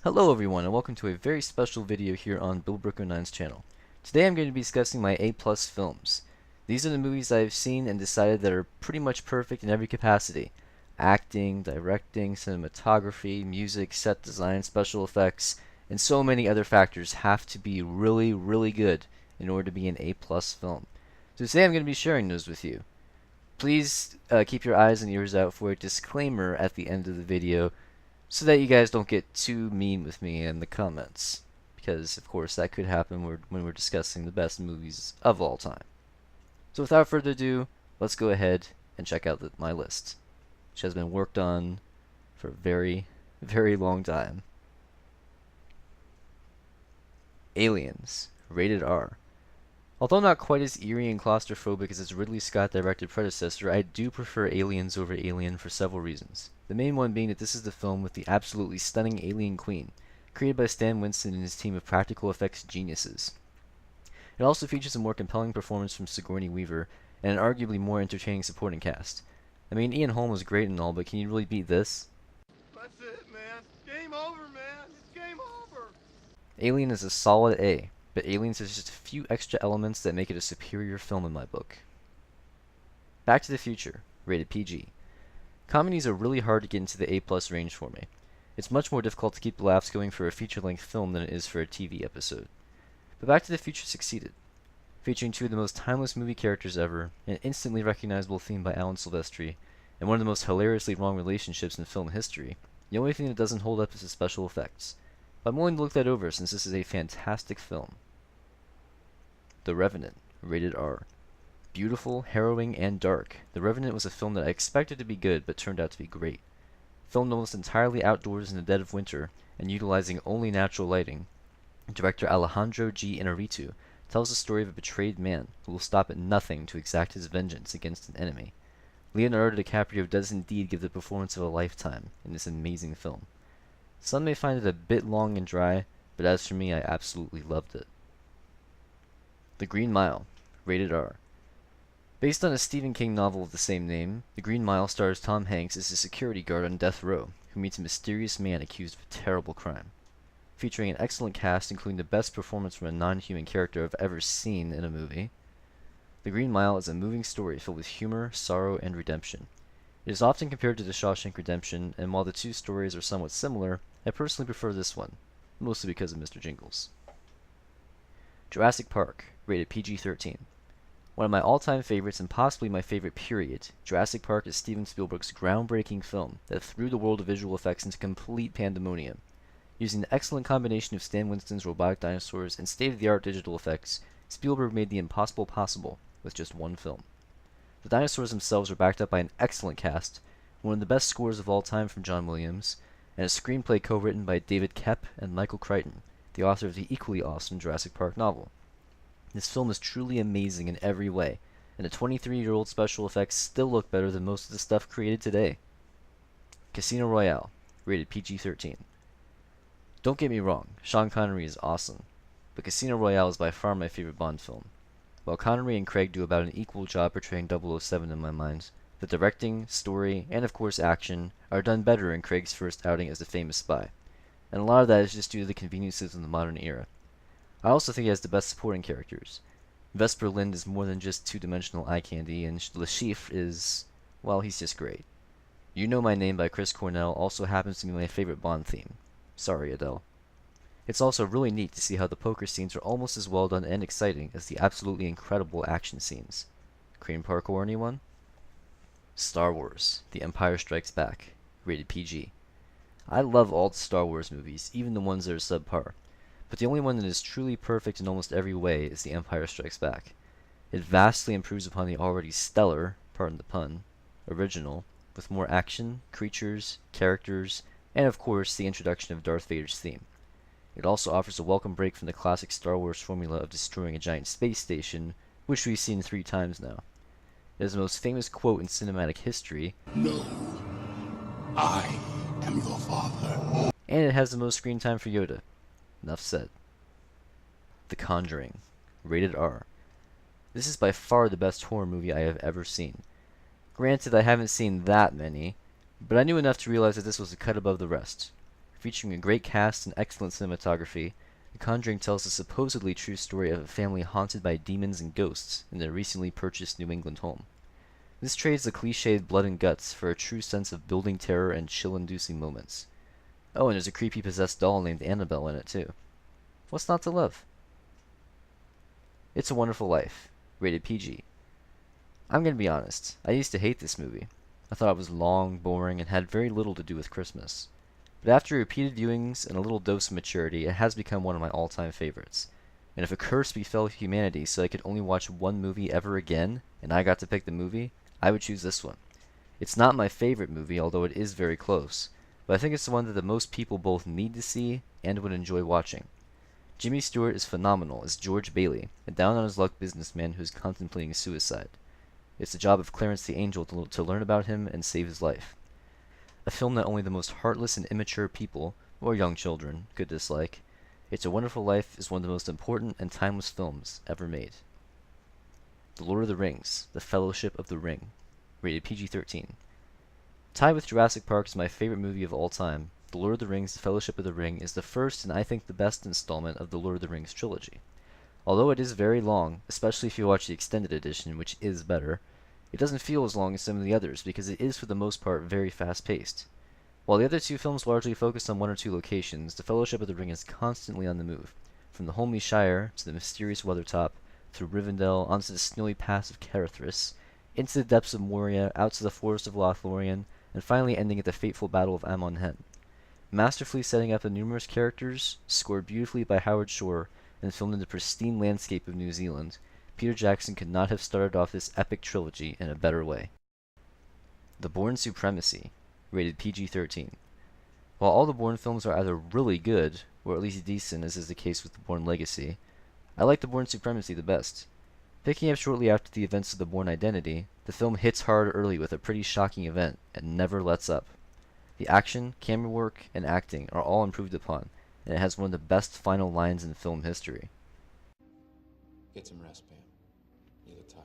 Hello everyone and welcome to a very special video here on BilboBrick09's channel. Today I'm going to be discussing my A+ films. These are the movies I've seen and decided that are pretty much perfect in every capacity. Acting, directing, cinematography, music, set design, special effects, and so many other factors have to be really good in order to be an A+ film. So today I'm going to be sharing those with you. Please keep your eyes and ears out for a disclaimer at the end of the video, so that you guys don't get too mean with me in the comments. Because, of course, that could happen when we're discussing the best movies of all time. So without further ado, let's go ahead and check out my list, which has been worked on for a very long time. Aliens, rated R. Although not quite as eerie and claustrophobic as its Ridley Scott-directed predecessor, I do prefer Aliens over Alien for several reasons. The main one being that this is the film with the absolutely stunning alien queen, created by Stan Winston and his team of practical effects geniuses. It also features a more compelling performance from Sigourney Weaver, and an arguably more entertaining supporting cast. I mean, Ian Holm was great and all, but can you really beat this? That's it, man. Game over, man. It's game over. Alien is a solid A, but Aliens has just a few extra elements that make it a superior film in my book. Back to the Future, rated PG. Comedies are really hard to get into the A+ range for me. It's much more difficult to keep the laughs going for a feature-length film than it is for a TV episode. But Back to the Future succeeded, featuring two of the most timeless movie characters ever, an instantly recognizable theme by Alan Silvestri, and one of the most hilariously wrong relationships in film history. The only thing that doesn't hold up is the special effects. But I'm willing to look that over since this is a fantastic film. The Revenant, rated R. Beautiful, harrowing, and dark, The Revenant was a film that I expected to be good but turned out to be great. Filmed almost entirely outdoors in the dead of winter and utilizing only natural lighting, director Alejandro G. Inarritu tells the story of a betrayed man who will stop at nothing to exact his vengeance against an enemy. Leonardo DiCaprio does indeed give the performance of a lifetime in this amazing film. Some may find it a bit long and dry, but as for me, I absolutely loved it. The Green Mile, rated R. Based on a Stephen King novel of the same name, The Green Mile stars Tom Hanks as a security guard on death row who meets a mysterious man accused of a terrible crime. Featuring an excellent cast including the best performance from a non-human character I've ever seen in a movie, The Green Mile is a moving story filled with humor, sorrow, and redemption. It is often compared to The Shawshank Redemption, and while the two stories are somewhat similar, I personally prefer this one, mostly because of Mr. Jingles. Jurassic Park, rated PG-13. One of my all-time favorites and possibly my favorite period, Jurassic Park is Steven Spielberg's groundbreaking film that threw the world of visual effects into complete pandemonium. Using the excellent combination of Stan Winston's robotic dinosaurs and state-of-the-art digital effects, Spielberg made the impossible possible with just one film. The dinosaurs themselves are backed up by an excellent cast, one of the best scores of all time from John Williams, and a screenplay co-written by David Koepp and Michael Crichton, the author of the equally awesome Jurassic Park novel. This film is truly amazing in every way, and the 23-year-old special effects still look better than most of the stuff created today. Casino Royale, rated PG-13. Don't get me wrong, Sean Connery is awesome, but Casino Royale is by far my favorite Bond film. While Connery and Craig do about an equal job portraying 007 in my mind, the directing, story, and of course action are done better in Craig's first outing as the famous spy, and a lot of that is just due to the conveniences of the modern era. I also think he has the best supporting characters. Vesper Lynd is more than just two-dimensional eye candy, and Le Chiffre is, well, he's just great. You Know My Name by Chris Cornell also happens to be my favorite Bond theme. Sorry, Adele. It's also really neat to see how the poker scenes are almost as well done and exciting as the absolutely incredible action scenes. Cream parkour, anyone? Star Wars, The Empire Strikes Back, rated PG. I love all the Star Wars movies, even the ones that are subpar. But the only one that is truly perfect in almost every way is The Empire Strikes Back. It vastly improves upon the already stellar, pardon the pun, original, with more action, creatures, characters, and of course the introduction of Darth Vader's theme. It also offers a welcome break from the classic Star Wars formula of destroying a giant space station, which we've seen 3 times now. It is the most famous quote in cinematic history. No, I am your father. And it has the most screen time for Yoda. Enough said. The Conjuring, rated R. This is by far the best horror movie I have ever seen. Granted, I haven't seen that many, but I knew enough to realize that this was a cut above the rest. Featuring a great cast and excellent cinematography, The Conjuring tells the supposedly true story of a family haunted by demons and ghosts in their recently purchased New England home. This trades the cliched blood and guts for a true sense of building terror and chill-inducing moments. Oh, and there's a creepy possessed doll named Annabelle in it too. What's not to love? It's a Wonderful Life, rated PG. I'm gonna be honest, I used to hate this movie. I thought it was long, boring, and had very little to do with Christmas. But after repeated viewings and a little dose of maturity, it has become one of my all-time favorites. And if a curse befell humanity so I could only watch one movie ever again, and I got to pick the movie, I would choose this one. It's not my favorite movie, although it is very close, but I think it's the one that the most people both need to see and would enjoy watching. Jimmy Stewart is phenomenal as George Bailey, a down-on-his-luck businessman who is contemplating suicide. It's the job of Clarence the Angel to learn about him and save his life. A film that only the most heartless and immature people, or young children, could dislike. It's a Wonderful Life is one of the most important and timeless films ever made. The Lord of the Rings, The Fellowship of the Ring, rated PG-13. Tied with Jurassic Park as my favorite movie of all time, The Lord of the Rings, The Fellowship of the Ring is the first and I think the best installment of the Lord of the Rings trilogy. Although it is very long, especially if you watch the extended edition, which is better, it doesn't feel as long as some of the others because it is for the most part very fast-paced. While the other two films largely focus on one or two locations, The Fellowship of the Ring is constantly on the move, from the homely Shire to the mysterious Weathertop, through Rivendell onto the snowy pass of Carithris, into the depths of Moria, out to the forest of Lothlorien, and finally ending at the fateful Battle of Amon Hen. Masterfully setting up the numerous characters, scored beautifully by Howard Shore, and filmed in the pristine landscape of New Zealand, Peter Jackson could not have started off this epic trilogy in a better way. The Bourne Supremacy, rated PG-13. While all the Bourne films are either really good, or at least decent as is the case with The Bourne Legacy, I like The Bourne Supremacy the best. Picking up shortly after the events of The Bourne Identity, the film hits hard early with a pretty shocking event, and never lets up. The action, camera work, and acting are all improved upon, and it has one of the best final lines in film history. Get some rest, Pam. You look tired.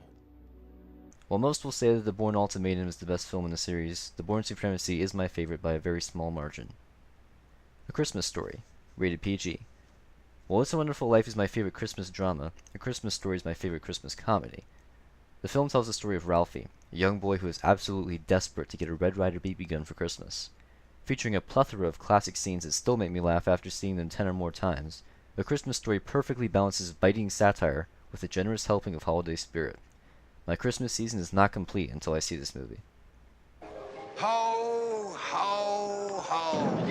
While most will say that The Bourne Ultimatum is the best film in the series, The Bourne Supremacy is my favorite by a very small margin. A Christmas Story, rated PG. While It's a Wonderful Life is my favorite Christmas drama, A Christmas Story is my favorite Christmas comedy. The film tells the story of Ralphie, a young boy who is absolutely desperate to get a Red Ryder BB gun for Christmas. Featuring a plethora of classic scenes that still make me laugh after seeing them 10 or more times, A Christmas Story perfectly balances biting satire with a generous helping of holiday spirit. My Christmas season is not complete until I see this movie. Ho, ho, ho.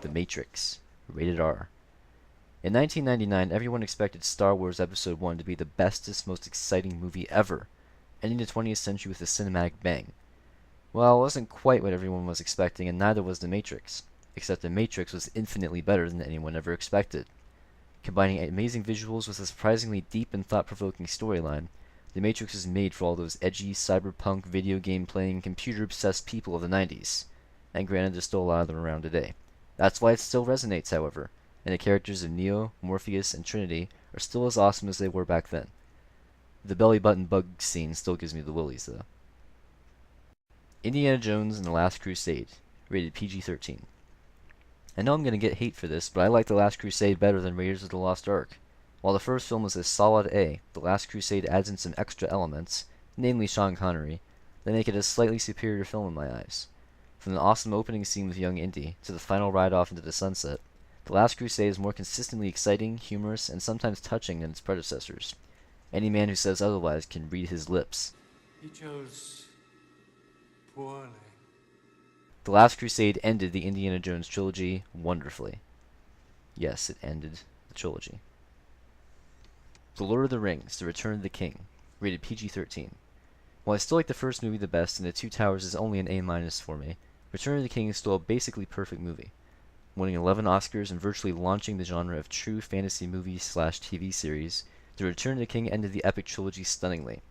The Matrix, rated R. In 1999, everyone expected Star Wars Episode 1 to be the bestest, most exciting movie ever, ending the 20th century with a cinematic bang. Well, it wasn't quite what everyone was expecting, and neither was The Matrix, except The Matrix was infinitely better than anyone ever expected. Combining amazing visuals with a surprisingly deep and thought-provoking storyline, The Matrix was made for all those edgy, cyberpunk, video game-playing, computer-obsessed people of the 90s. And granted, there's still a lot of them around today. That's why it still resonates, however, and the characters of Neo, Morpheus, and Trinity are still as awesome as they were back then. The belly button bug scene still gives me the willies, though. Indiana Jones and the Last Crusade, rated PG-13. I know I'm going to get hate for this, but I like The Last Crusade better than Raiders of the Lost Ark. While the first film was a solid A, The Last Crusade adds in some extra elements, namely Sean Connery, that make it a slightly superior film in my eyes. From the awesome opening scene with young Indy to the final ride off into the sunset, The Last Crusade is more consistently exciting, humorous, and sometimes touching than its predecessors. Any man who says otherwise can read his lips. He chose poorly. The Last Crusade ended the Indiana Jones trilogy wonderfully. Yes, it ended the trilogy. The Lord of the Rings, The Return of the King, rated PG-13. While I still like the first movie the best and The Two Towers is only an A- for me, Return of the King is still a basically perfect movie. Winning 11 Oscars and virtually launching the genre of true fantasy movie/TV series, The Return of the King ended the epic trilogy stunningly.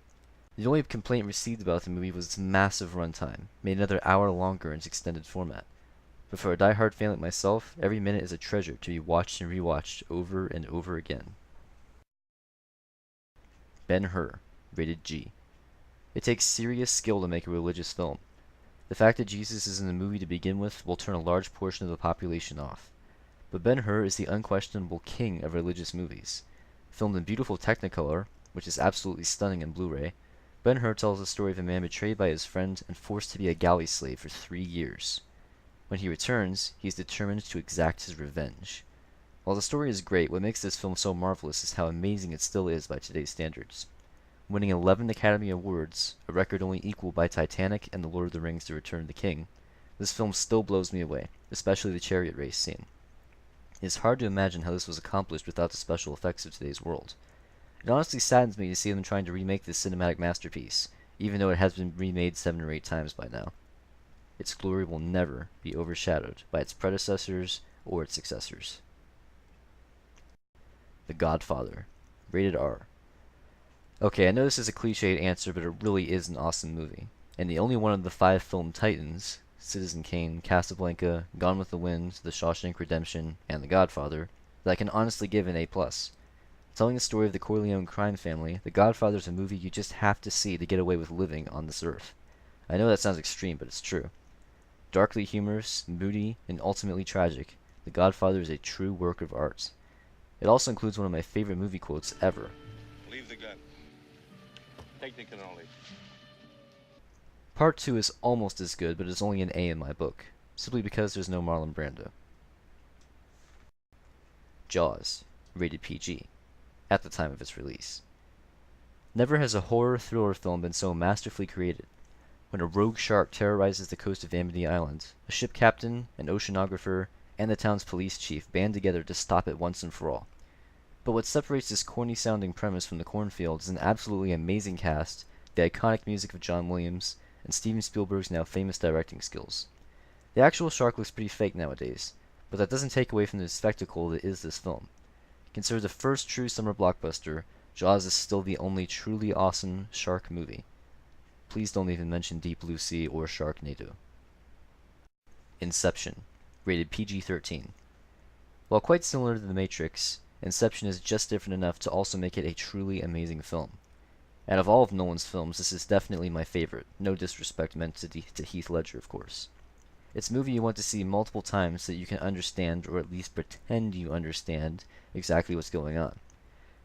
The only complaint received about the movie was its massive runtime, made another hour longer in its extended format. But for a die-hard fan like myself, every minute is a treasure to be watched and rewatched over and over again. Ben-Hur, rated G. It takes serious skill to make a religious film. The fact that Jesus is in the movie to begin with will turn a large portion of the population off. But Ben-Hur is the unquestionable king of religious movies. Filmed in beautiful Technicolor, which is absolutely stunning in Blu-ray, Ben-Hur tells the story of a man betrayed by his friend and forced to be a galley slave for 3 years. When he returns, he is determined to exact his revenge. While the story is great, what makes this film so marvelous is how amazing it still is by today's standards. Winning 11 Academy Awards, a record only equaled by Titanic and The Lord of the Rings: The Return of the King, this film still blows me away, especially the chariot race scene. It is hard to imagine how this was accomplished without the special effects of today's world. It honestly saddens me to see them trying to remake this cinematic masterpiece, even though it has been remade 7 or 8 times by now. Its glory will never be overshadowed by its predecessors or its successors. The Godfather, rated R. Okay, I know this is a cliched answer, but it really is an awesome movie, and the only one of the 5 film titans, Citizen Kane, Casablanca, Gone with the Wind, The Shawshank Redemption, and The Godfather, that I can honestly give an A+. Telling the story of the Corleone crime family, The Godfather is a movie you just have to see to get away with living on this earth. I know that sounds extreme, but it's true. Darkly humorous, moody, and ultimately tragic, The Godfather is a true work of art. It also includes one of my favorite movie quotes ever. Leave the gun. Technique and only. Part 2 is almost as good, but it's only an A in my book, simply because there's no Marlon Brando. Jaws, rated PG, at the time of its release. Never has a horror thriller film been so masterfully created. When a rogue shark terrorizes the coast of Amity Island, a ship captain, an oceanographer, and the town's police chief band together to stop it once and for all. But what separates this corny-sounding premise from the cornfield is an absolutely amazing cast, the iconic music of John Williams, and Steven Spielberg's now famous directing skills. The actual shark looks pretty fake nowadays, but that doesn't take away from the spectacle that is this film. Considered the first true summer blockbuster, Jaws is still the only truly awesome shark movie. Please don't even mention Deep Blue Sea or Sharknado. Inception, rated PG-13. While quite similar to The Matrix, Inception is just different enough to also make it a truly amazing film. Out of all of Nolan's films, this is definitely my favorite, no disrespect meant to Heath Ledger, of course. It's a movie you want to see multiple times so that you can understand, or at least pretend you understand, exactly what's going on.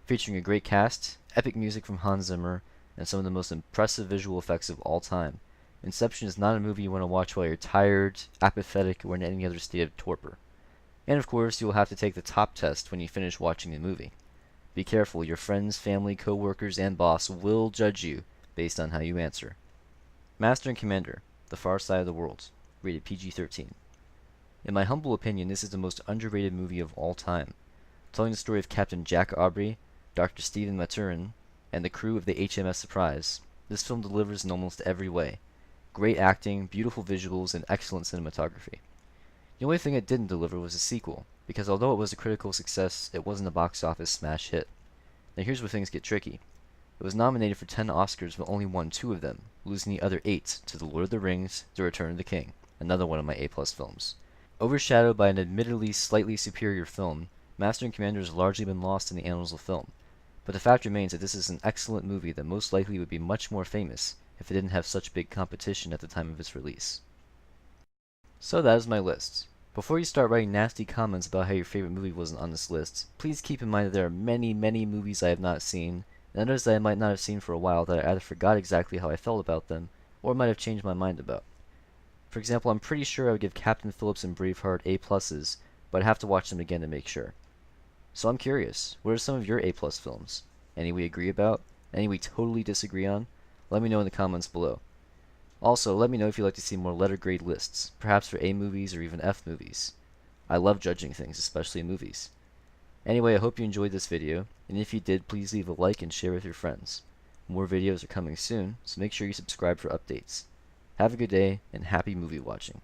Featuring a great cast, epic music from Hans Zimmer, and some of the most impressive visual effects of all time, Inception is not a movie you want to watch while you're tired, apathetic, or in any other state of torpor. And of course, you will have to take the top test when you finish watching the movie. Be careful, your friends, family, co-workers, and boss will judge you based on how you answer. Master and Commander, The Far Side of the World, rated PG-13. In my humble opinion, this is the most underrated movie of all time. Telling the story of Captain Jack Aubrey, Dr. Stephen Maturin, and the crew of the HMS Surprise, this film delivers in almost every way. Great acting, beautiful visuals, and excellent cinematography. The only thing it didn't deliver was a sequel, because although it was a critical success, it wasn't a box office smash hit. Now here's where things get tricky. It was nominated for 10 Oscars but only won 2 of them, losing the other 8 to The Lord of the Rings: The Return of the King, another one of my A+ films. Overshadowed by an admittedly slightly superior film, Master and Commander has largely been lost in the annals of film. But the fact remains that this is an excellent movie that most likely would be much more famous if it didn't have such big competition at the time of its release. So that is my list. Before you start writing nasty comments about how your favorite movie wasn't on this list, please keep in mind that there are many, many movies I have not seen, and others that I might not have seen for a while that I either forgot exactly how I felt about them, or might have changed my mind about. For example, I'm pretty sure I would give Captain Phillips and Braveheart A+, but I'd have to watch them again to make sure. So I'm curious, what are some of your A+ films? Any we agree about? Any we totally disagree on? Let me know in the comments below. Also, let me know if you'd like to see more letter grade lists, perhaps for A movies or even F movies. I love judging things, especially movies. Anyway, I hope you enjoyed this video, and if you did, please leave a like and share with your friends. More videos are coming soon, so make sure you subscribe for updates. Have a good day, and happy movie watching.